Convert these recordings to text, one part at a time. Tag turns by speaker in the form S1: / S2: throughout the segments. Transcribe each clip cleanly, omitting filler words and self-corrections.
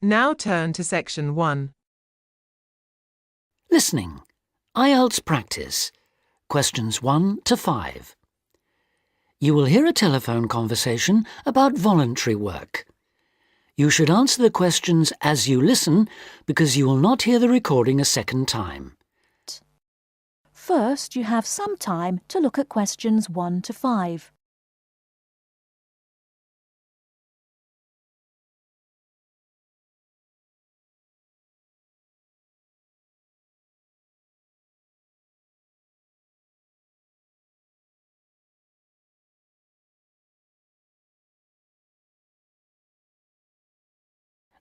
S1: Now turn to section 1.
S2: Listening. IELTS practice. Questions 1 to 5. You will hear a telephone conversation about voluntary work. You should answer the questions as you listen because you will not hear the recording a second time.
S3: First, you have some time to look at questions 1 to 5.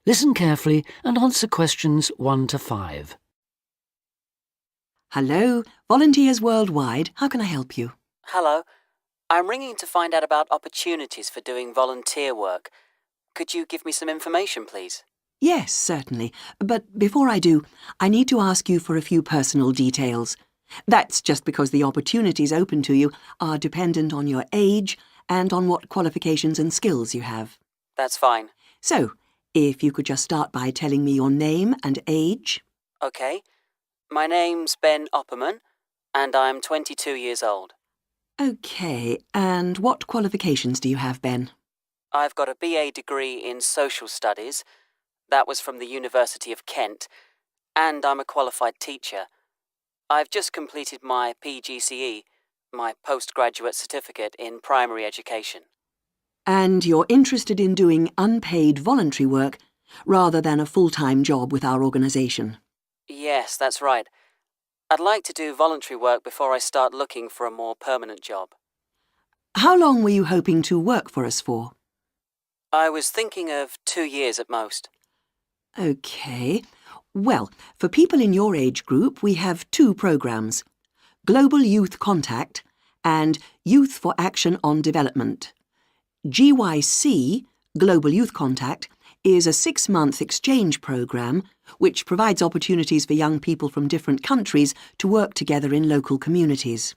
S2: Listen carefully and answer questions 1 to 5.
S4: Hello, Volunteers Worldwide. How can I help you?
S5: Hello. I'm ringing to find out about opportunities for doing volunteer work. Could you give me some information, please?
S4: Yes, certainly. But before I do, I need to ask you for a few personal details. That's just because the opportunities open to you are dependent on your age and on what qualifications and skills you have.
S5: That's fine.
S4: So, if you could just start by telling me your name and age.
S5: OK. My name's Ben Opperman, and I'm 22 years old.
S4: OK, and what qualifications do you have, Ben?
S5: I've got a BA degree in Social Studies. That was from the University of Kent. And I'm a qualified teacher. I've just completed my PGCE, my postgraduate certificate in primary education.
S4: And you're interested in doing unpaid voluntary work rather than a full-time job with our organisation?
S5: Yes, that's right. I'd like to do voluntary work before I start looking for a more permanent job.
S4: How long were you hoping to work for us for?
S5: I was thinking of 2 years at most.
S4: OK. Well, for people in your age group, we have 2 programmes: Global Youth Contact and Youth for Action on Development. GYC, Global Youth Contact, is a 6-month exchange programme which provides opportunities for young people from different countries to work together in local communities.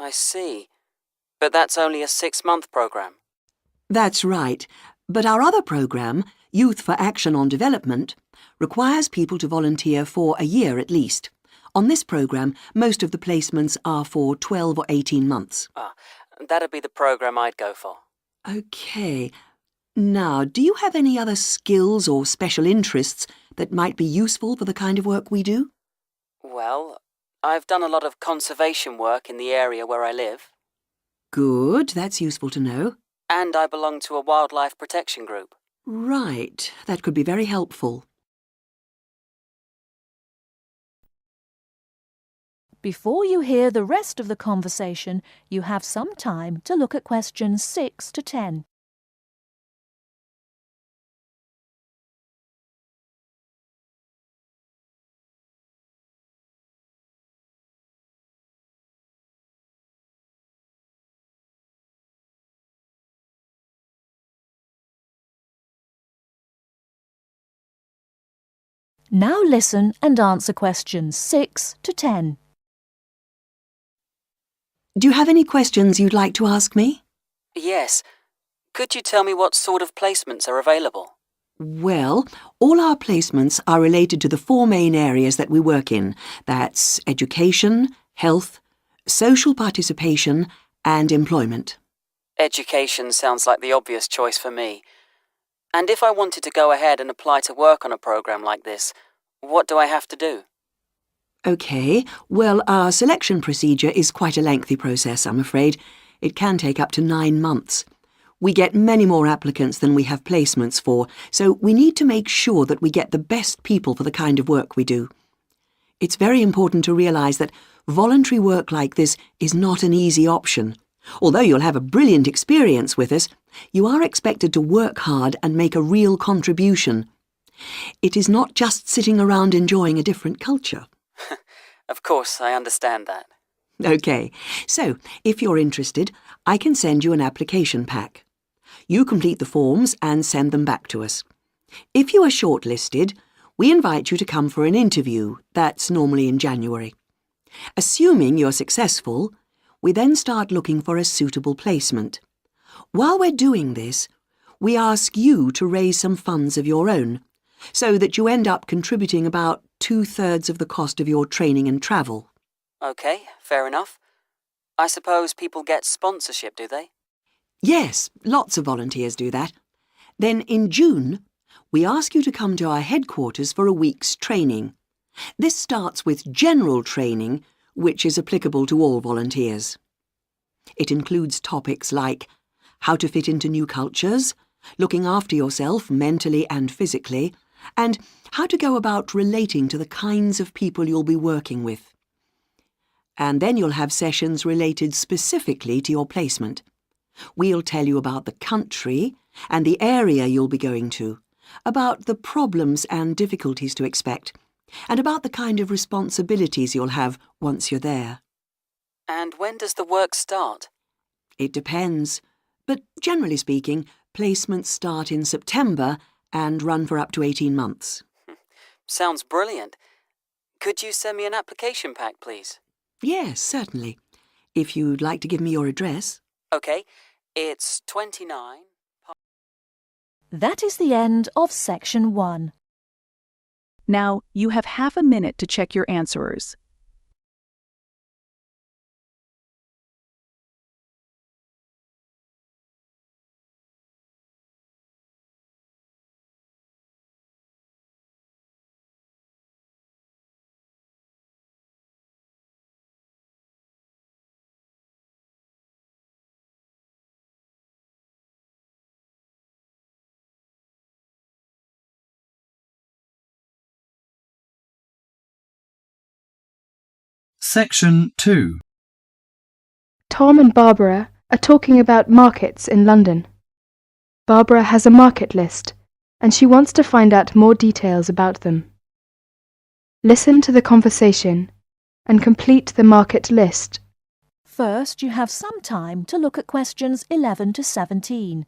S5: I see. But that's only a 6-month programme.
S4: That's right. But our other programme, Youth for Action on Development, requires people to volunteer for a year at least. On this programme, most of the placements are for 12 or 18 months.
S5: That'd be the programme I'd go for.
S4: OK. Now, do you have any other skills or special interests that might be useful for the kind of work we do?
S5: Well, I've done a lot of conservation work in the area where I live.
S4: Good, that's useful to know.
S5: And I belong to a wildlife protection group.
S4: Right, that could be very helpful.
S3: Before you hear the rest of the conversation, you have some time to look at questions 6 to 10. Now listen and answer questions 6 to 10.
S4: Do you have any questions you'd like to ask me?
S5: Yes. Could you tell me what sort of placements are available?
S4: Well, all our placements are related to the 4 main areas that we work in. That's education, health, social participation and employment.
S5: Education sounds like the obvious choice for me. And if I wanted to go ahead and apply to work on a programme like this, what do I have to do?
S4: OK, well, our selection procedure is quite a lengthy process, I'm afraid. It can take up to 9 months. We get many more applicants than we have placements for, so we need to make sure that we get the best people for the kind of work we do. It's very important to realise that voluntary work like this is not an easy option. Although you'll have a brilliant experience with us, you are expected to work hard and make a real contribution. It is not just sitting around enjoying a different culture.
S5: Of course, I understand that.
S4: OK, so if you're interested, I can send you an application pack. You complete the forms and send them back to us. If you are shortlisted, we invite you to come for an interview. That's normally in January. Assuming you're successful, we then start looking for a suitable placement. While we're doing this, we ask you to raise some funds of your own, so that you end up contributing about 2/3 of the cost of your training and travel.
S5: OK, fair enough. I suppose people get sponsorship, do they?
S4: Yes, lots of volunteers do that. Then in June, we ask you to come to our headquarters for a week's training. This starts with general training, which is applicable to all volunteers. It includes topics like how to fit into new cultures, looking after yourself mentally and physically, and how to go about relating to the kinds of people you'll be working with. And then you'll have sessions related specifically to your placement. We'll tell you about the country and the area you'll be going to, about the problems and difficulties to expect, and about the kind of responsibilities you'll have once you're there.
S5: And when does the work start?
S4: It depends, but generally speaking, placements start in September and run for up to 18 months.
S5: Sounds brilliant. Could you send me an application pack, please?
S4: Yes, certainly. If you'd like to give me your address.
S5: OK, it's 29...
S3: That is the end of section 1.
S6: Now, you have half a minute to check your answerers.
S7: Section 2.
S8: Tom and Barbara are talking about markets in London. Barbara has a market list, and she wants to find out more details about them. Listen to the conversation and complete the market list.
S3: First, you have some time to look at questions 11 to 17.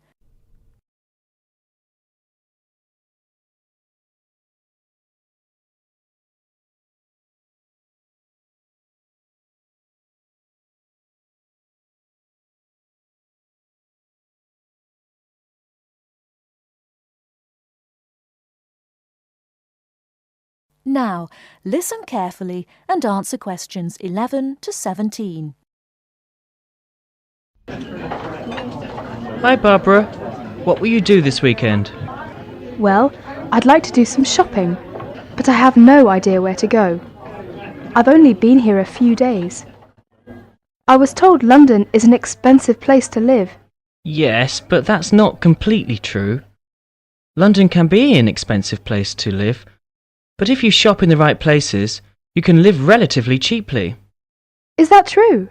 S3: Now, listen carefully and answer questions 11 to 17.
S9: Hi Barbara, what will you do this weekend?
S8: Well, I'd like to do some shopping, but I have no idea where to go. I've only been here a few days. I was told London is an expensive place to live.
S9: Yes, but that's not completely true. London can be an expensive place to live, but if you shop in the right places, you can live relatively cheaply.
S8: Is that true?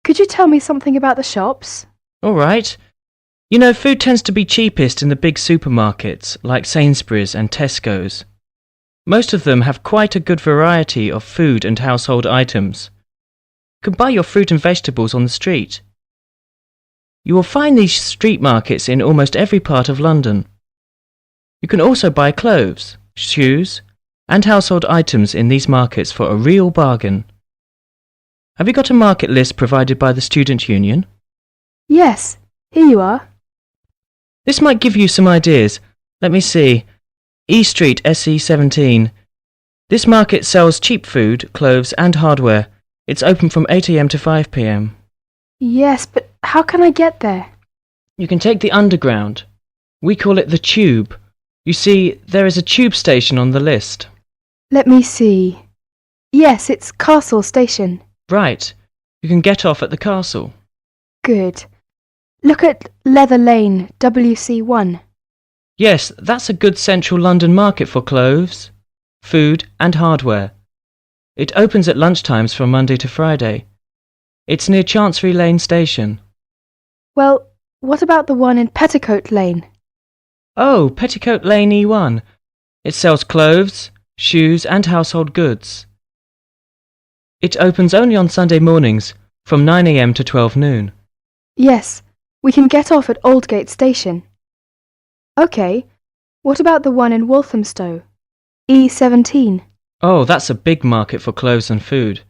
S8: Could you tell me something about the shops?
S9: All right. You know, food tends to be cheapest in the big supermarkets, like Sainsbury's and Tesco's. Most of them have quite a good variety of food and household items. You can buy your fruit and vegetables on the street. You will find these street markets in almost every part of London. You can also buy clothes, shoes, and household items in these markets for a real bargain. Have you got a market list provided by the Student Union?
S8: Yes, here you are.
S9: This might give you some ideas. Let me see. E Street, SE17. This market sells cheap food, clothes and hardware. It's open from 8 AM to 5 PM.
S8: Yes, but how can I get there?
S9: You can take the Underground. We call it the Tube. You see, there is a tube station on the list.
S8: Let me see. Yes, it's Castle Station.
S9: Right. You can get off at the castle.
S8: Good. Look at Leather Lane, WC1.
S9: Yes, that's a good central London market for clothes, food and hardware. It opens at lunchtimes from Monday to Friday. It's near Chancery Lane Station.
S8: Well, what about the one in Petticoat Lane?
S9: Oh, Petticoat Lane E1. It sells clothes, shoes and household goods. It opens only on Sunday mornings from 9 AM to 12 noon.
S8: Yes, we can get off at Aldgate Station. OK, what about the one in Walthamstow? E17.
S9: Oh, that's a big market for clothes and food.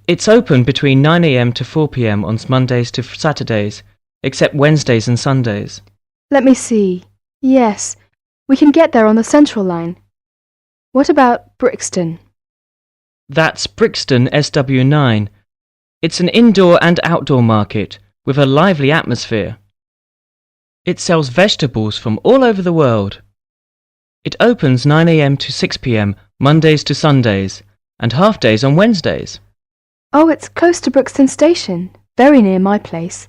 S9: It's open between 9 AM to 4 PM on Mondays to Saturdays, except Wednesdays and Sundays.
S8: Let me see. Yes, We can get there on the Central Line. What about Brixton?
S9: That's Brixton SW9. It's an indoor and outdoor market with a lively atmosphere. It sells vegetables from all over the world. It opens 9 a.m. to 6 p.m. Mondays to Sundays and half days on Wednesdays.
S8: Oh, it's close to Brixton Station, very near my place.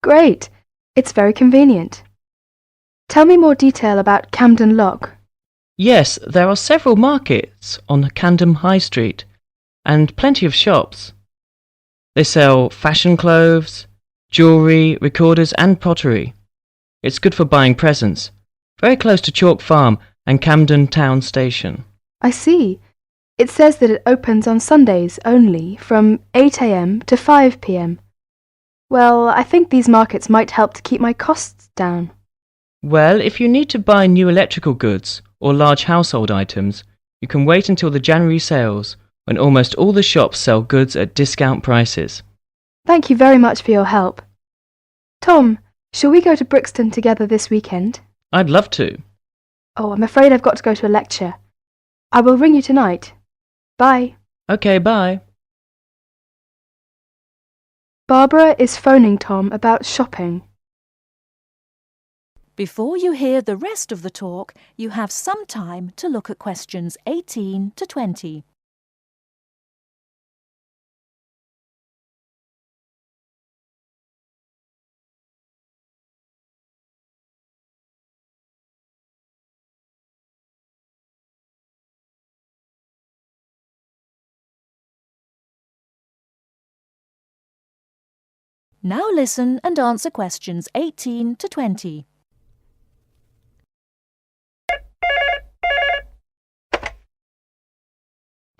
S8: Great! It's very convenient. Tell me more detail about Camden Lock.
S9: Yes, there are several markets on Camden High Street and plenty of shops. They sell fashion clothes, jewellery, recorders and pottery. It's good for buying presents. Very close to Chalk Farm and Camden Town Station.
S8: I see. It says that it opens on Sundays only from 8 a.m. to 5 p.m. Well, I think these markets might help to keep my costs down.
S9: Well, if you need to buy new electrical goods or large household items, you can wait until the January sales, when almost all the shops sell goods at discount prices.
S8: Thank you very much for your help. Tom, shall we go to Brixton together this weekend?
S9: I'd love to.
S8: Oh, I'm afraid I've got to go to a lecture. I will ring you tonight. Bye.
S9: Okay, bye.
S8: Barbara is phoning Tom about shopping.
S3: Before you hear the rest of the talk, you have some time to look at questions 18 to 20. Now listen and answer questions 18 to 20.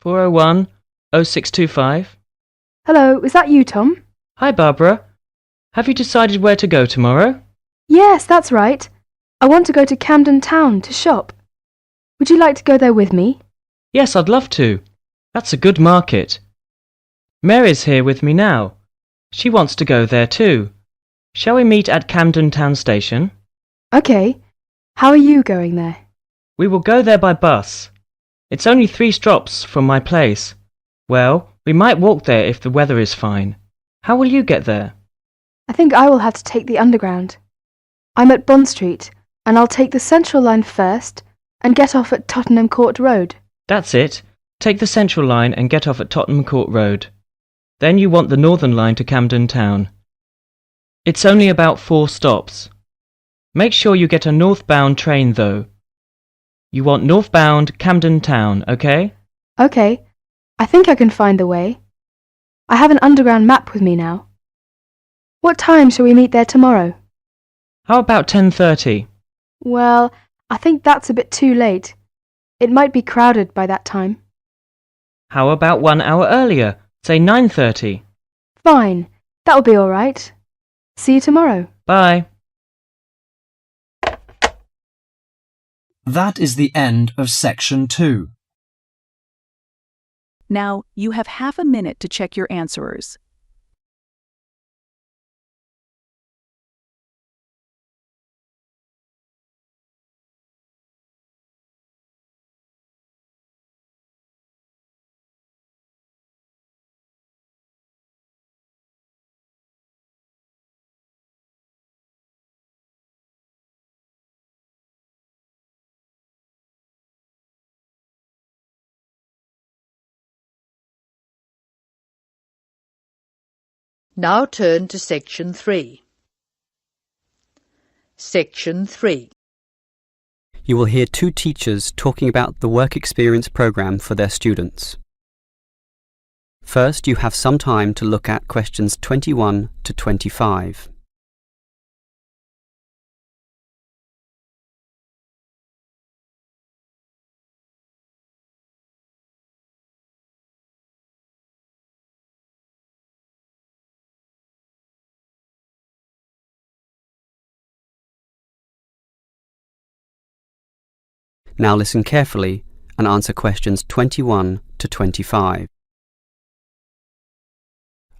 S9: (401 0625).
S8: Hello, is that you, Tom?
S9: Hi, Barbara. Have you decided where to go tomorrow?
S8: Yes, that's right. I want to go to Camden Town to shop. Would you like to go there with me?
S9: Yes, I'd love to. That's a good market. Mary's here with me now. She wants to go there too. Shall we meet at Camden Town Station?
S8: OK. How are you going there?
S9: We will go there by bus. It's only 3 stops from my place. Well, we might walk there if the weather is fine. How will you get there?
S8: I think I will have to take the Underground. I'm at Bond Street, and I'll take the Central Line first and get off at Tottenham Court Road.
S9: That's it. Take the Central Line and get off at Tottenham Court Road. Then you want the Northern Line to Camden Town. It's only about 4 stops. Make sure you get a northbound train though. You want northbound Camden Town, OK?
S8: OK. I think I can find the way. I have an Underground map with me now. What time shall we meet there tomorrow?
S9: How about 10:30?
S8: Well, I think that's a bit too late. It might be crowded by that time.
S9: How about 1 hour earlier? Say 9:30.
S8: Fine. That'll be all right. See you tomorrow.
S9: Bye.
S7: That is the end of section 2.
S6: Now, you have half a minute to check your answerers.
S10: Now turn to Section 3. Section 3.
S11: You will hear 2 teachers talking about the work experience programme for their students. First, you have some time to look at questions 21 to 25. Now listen carefully and answer questions 21 to 25.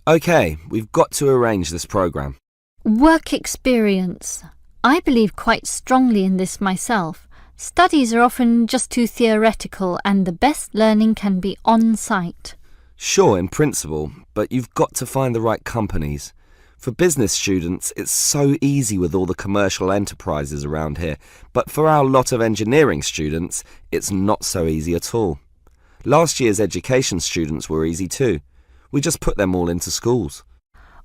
S12: OK, we've got to arrange this programme.
S13: Work experience. I believe quite strongly in this myself. Studies are often just too theoretical and the best learning can be on-site.
S12: Sure, in principle, but you've got to find the right companies. For business students, it's so easy with all the commercial enterprises around here, but for our lot of engineering students, it's not so easy at all. Last year's education students were easy too. We just put them all into schools.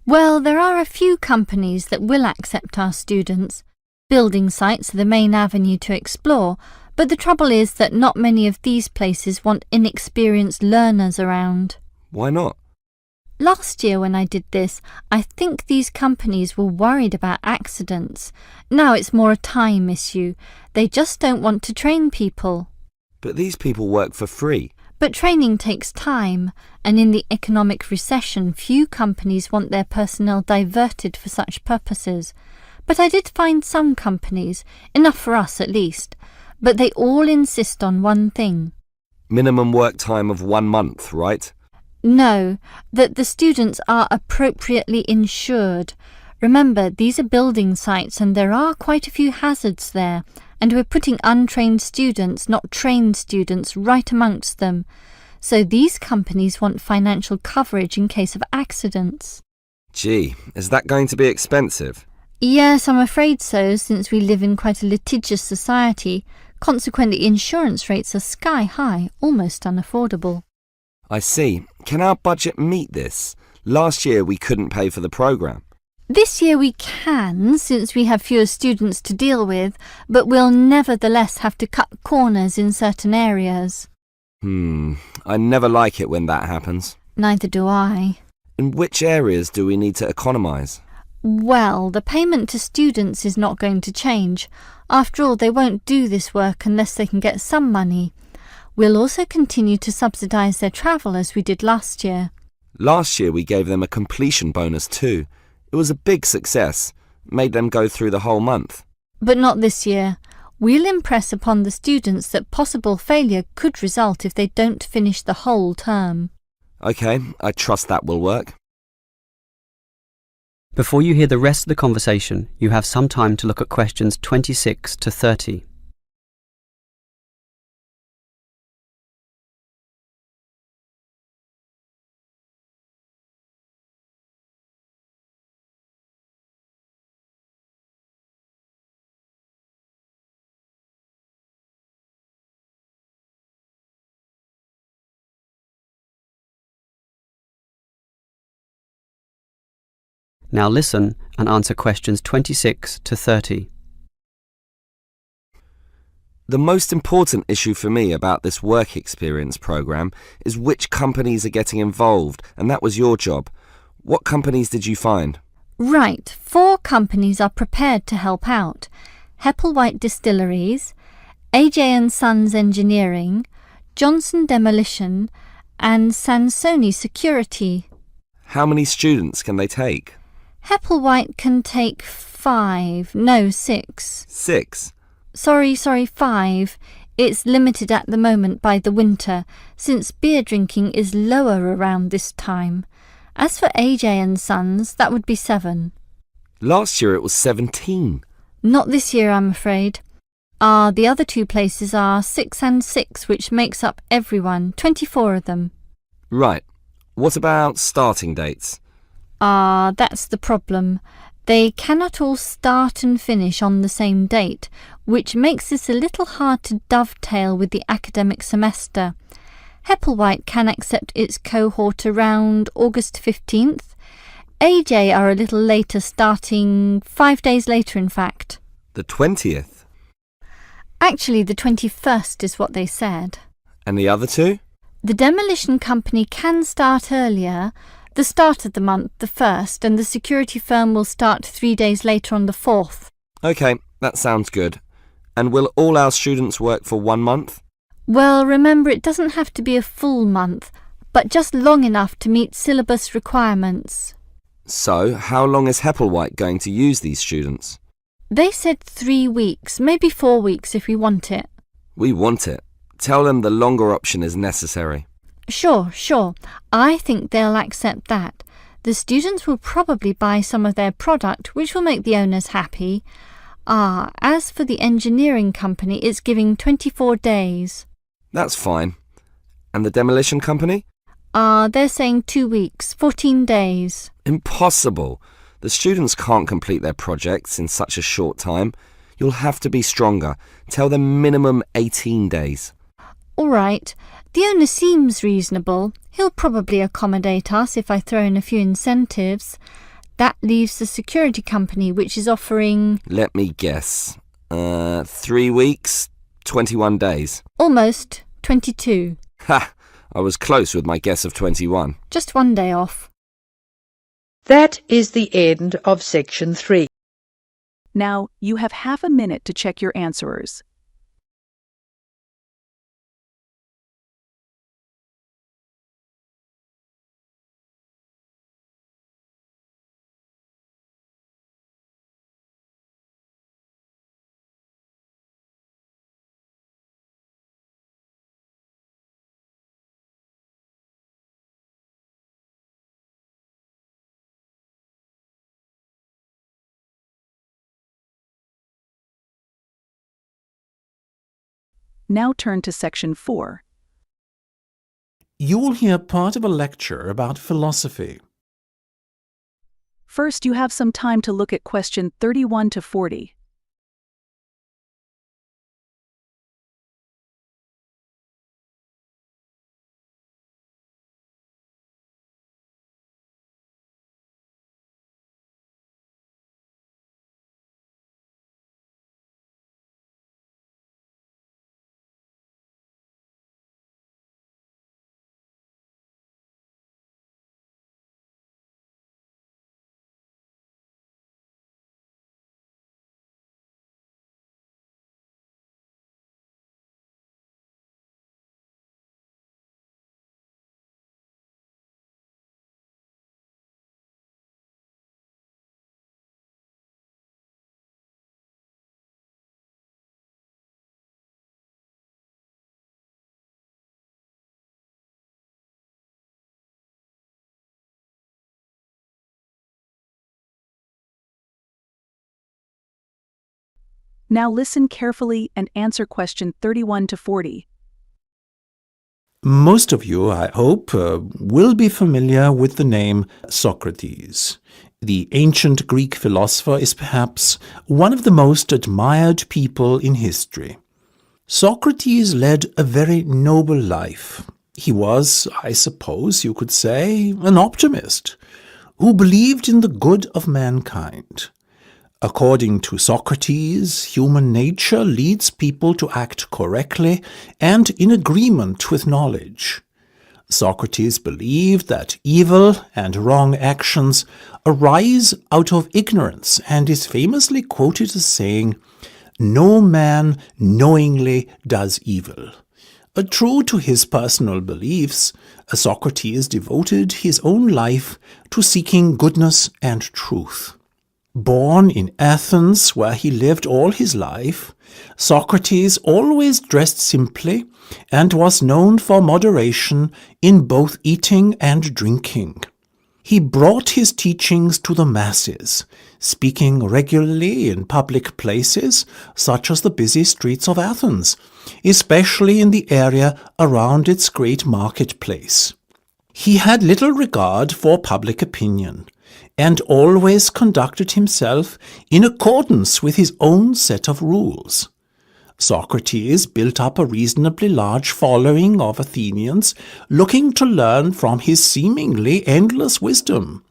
S13: Well, there are a few companies that will accept our students. Building sites are the main avenue to explore, but the trouble is that not many of these places want inexperienced learners around.
S12: Why not?
S13: Last year when I did this, I think these companies were worried about accidents. Now it's more a time issue. They just don't want to train people.
S12: But these people work for free.
S13: But training takes time, and in the economic recession, few companies want their personnel diverted for such purposes. But I did find some companies, enough for us at least, but they all insist on one thing.
S12: Minimum work time of 1 month, right?
S13: No, that the students are appropriately insured. Remember, these are building sites and there are quite a few hazards there, and we're putting untrained students, not trained students, right amongst them. So these companies want financial coverage in case of accidents.
S12: Gee, is that going to be expensive?
S13: Yes, I'm afraid so, since we live in quite a litigious society. Consequently, insurance rates are sky high, almost unaffordable.
S12: I see. Can our budget meet this? Last year we couldn't pay for the programme.
S13: This year we can, since we have fewer students to deal with, but we'll nevertheless have to cut corners in certain areas.
S12: I never like it when that happens.
S13: Neither do I.
S12: In which areas do we need to economise?
S13: Well, the payment to students is not going to change. After all, they won't do this work unless they can get some money. We'll also continue to subsidise their travel as we did last year.
S12: Last year we gave them a completion bonus too. It was a big success, made them go through the whole month.
S13: But not this year. We'll impress upon the students that possible failure could result if they don't finish the whole term.
S12: OK, I trust that will work.
S11: Before you hear the rest of the conversation, you have some time to look at questions 26 to 30. Now listen and answer questions 26 to 30.
S12: The most important issue for me about this work experience programme is which companies are getting involved, and that was your job. What companies did you find?
S13: Right, 4 companies are prepared to help out. Hepplewhite Distilleries, AJ & Sons Engineering, Johnson Demolition and Sansoni Security.
S12: How many students can they take?
S13: Hepplewhite can take 6.
S12: 6?
S13: Sorry, 5. It's limited at the moment by the winter, since beer drinking is lower around this time. As for AJ & Sons, that would be 7.
S12: Last year it was 17.
S13: Not this year, I'm afraid. The other 2 places are 6 and 6, which makes up everyone, 24 of them.
S12: Right. What about starting dates?
S13: That's the problem. They cannot all start and finish on the same date, which makes this a little hard to dovetail with the academic semester. Hepplewhite can accept its cohort around August 15th. AJ are a little later, starting 5 days later, in fact.
S12: The 20th?
S13: Actually, the 21st is what they said.
S12: And the other 2?
S13: The demolition company can start earlier, the start of the month, the 1st, and the security firm will start 3 days later on the 4th.
S12: OK, that sounds good. And will all our students work for 1 month?
S13: Well, remember, it doesn't have to be a full month, but just long enough to meet syllabus requirements.
S12: So, how long is Hepplewhite going to use these students?
S13: They said 3 weeks, maybe 4 weeks if we want it.
S12: We want it. Tell them the longer option is necessary.
S13: Sure. I think they'll accept that. The students will probably buy some of their product, which will make the owners happy. As for the engineering company, it's giving 24 days.
S12: That's fine. And the demolition company?
S13: They're saying 2 weeks, 14 days.
S12: Impossible. The students can't complete their projects in such a short time. You'll have to be stronger. Tell them minimum 18 days.
S13: All right. The owner seems reasonable. He'll probably accommodate us if I throw in a few incentives. That leaves the security company, which is offering...
S12: Let me guess. 3 weeks, 21 days.
S13: Almost 22.
S12: Ha! I was close with my guess of 21.
S13: Just 1 day off.
S10: That is the end of section 3.
S6: Now, you have half a minute to check your answers. Now turn to section 4.
S14: You will hear part of a lecture about philosophy.
S6: First, you have some time to look at question 31 to 40. Now listen carefully and answer question 31 to 40.
S14: Most of you, I hope, will be familiar with the name Socrates. The ancient Greek philosopher is perhaps one of the most admired people in history. Socrates led a very noble life. He was, I suppose you could say, an optimist who believed in the good of mankind. According to Socrates, human nature leads people to act correctly and in agreement with knowledge. Socrates believed that evil and wrong actions arise out of ignorance and is famously quoted as saying, "No man knowingly does evil." True to his personal beliefs, Socrates devoted his own life to seeking goodness and truth. Born in Athens, where he lived all his life, Socrates always dressed simply and was known for moderation in both eating and drinking. He brought his teachings to the masses, speaking regularly in public places such as the busy streets of Athens, especially in the area around its great marketplace. He had little regard for public opinion, and always conducted himself in accordance with his own set of rules. Socrates built up a reasonably large following of Athenians looking to learn from his seemingly endless wisdom.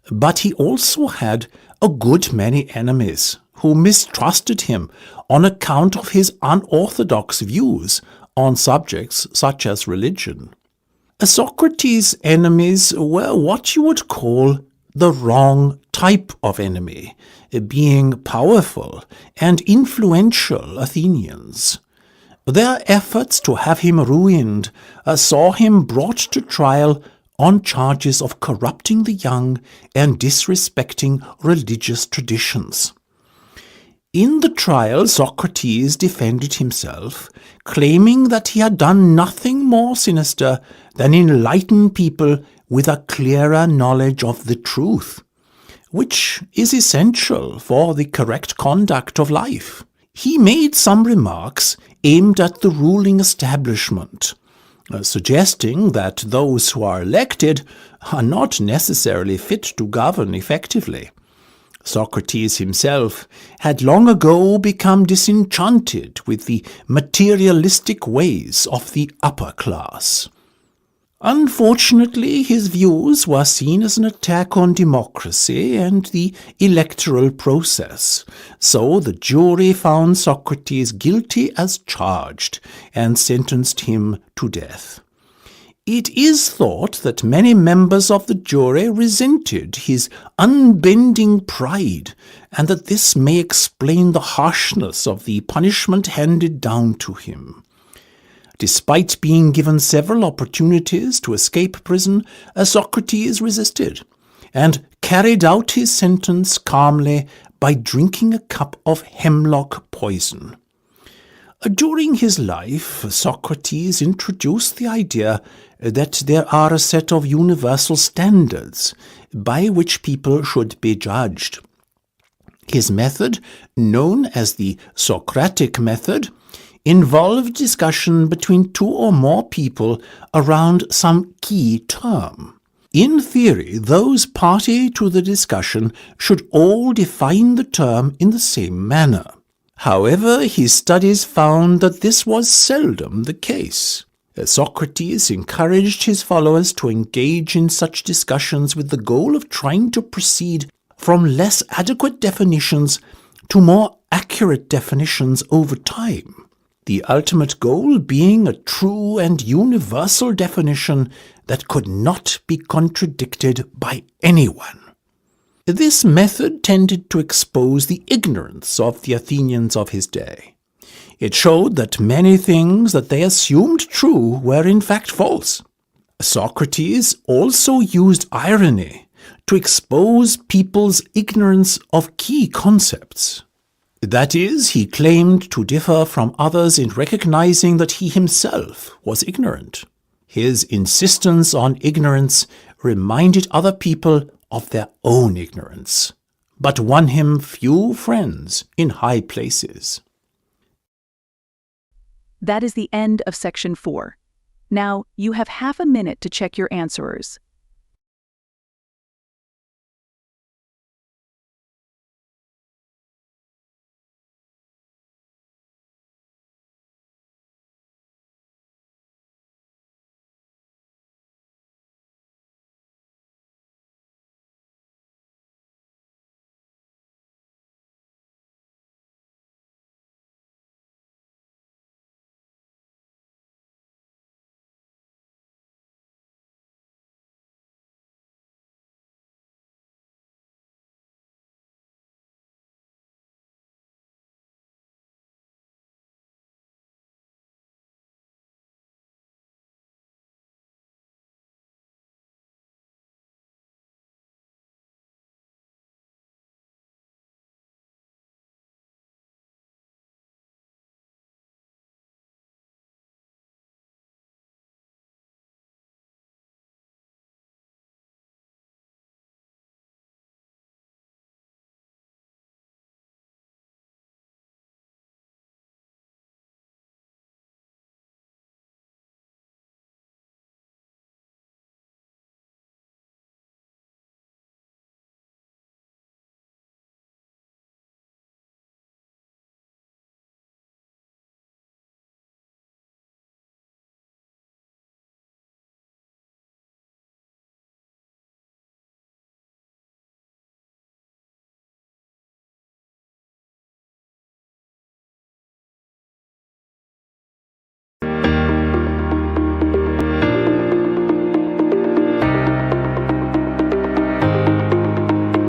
S14: But he also had a good many enemies who mistrusted him on account of his unorthodox views on subjects such as religion. Socrates' enemies were what you would call the wrong type of enemy, being powerful and influential Athenians. Their efforts to have him ruined saw him brought to trial on charges of corrupting the young and disrespecting religious traditions. In the trial, Socrates defended himself, claiming that he had done nothing more sinister than enlighten people with a clearer knowledge of the truth. which is essential for the correct conduct of life. He made some remarks aimed at the ruling establishment, suggesting that those who are elected are not necessarily fit to govern effectively. Socrates himself had long ago become disenchanted with the materialistic ways of the upper class. Unfortunately, his views were seen as an attack on democracy and the electoral process, so the jury found Socrates guilty as charged and sentenced him to death. It is thought that many members of the jury resented his unbending pride, and that this may explain the harshness of the punishment handed down to him. Despite being given several opportunities to escape prison, Socrates resisted, and carried out his sentence calmly by drinking a cup of hemlock poison. During his life, Socrates introduced the idea that there are a set of universal standards by which people should be judged. His method, known as the Socratic method, involved discussion between two or more people around some key term. In theory, those party to the discussion should all define the term in the same manner. However, his studies found that this was seldom the case. Socrates encouraged his followers to engage in such discussions with the goal of trying to proceed from less adequate definitions to more accurate definitions over time, the ultimate goal being a true and universal definition that could not be contradicted by anyone. This method tended to expose the ignorance of the Athenians of his day. It showed that many things that they assumed true were in fact false. Socrates also used irony to expose people's ignorance of key concepts. That is, he claimed to differ from others in recognizing that he himself was ignorant. His insistence on ignorance reminded other people of their own ignorance, but won him few friends in high places.
S6: That is the end of section 4. Now, you have half a minute to check your answerers.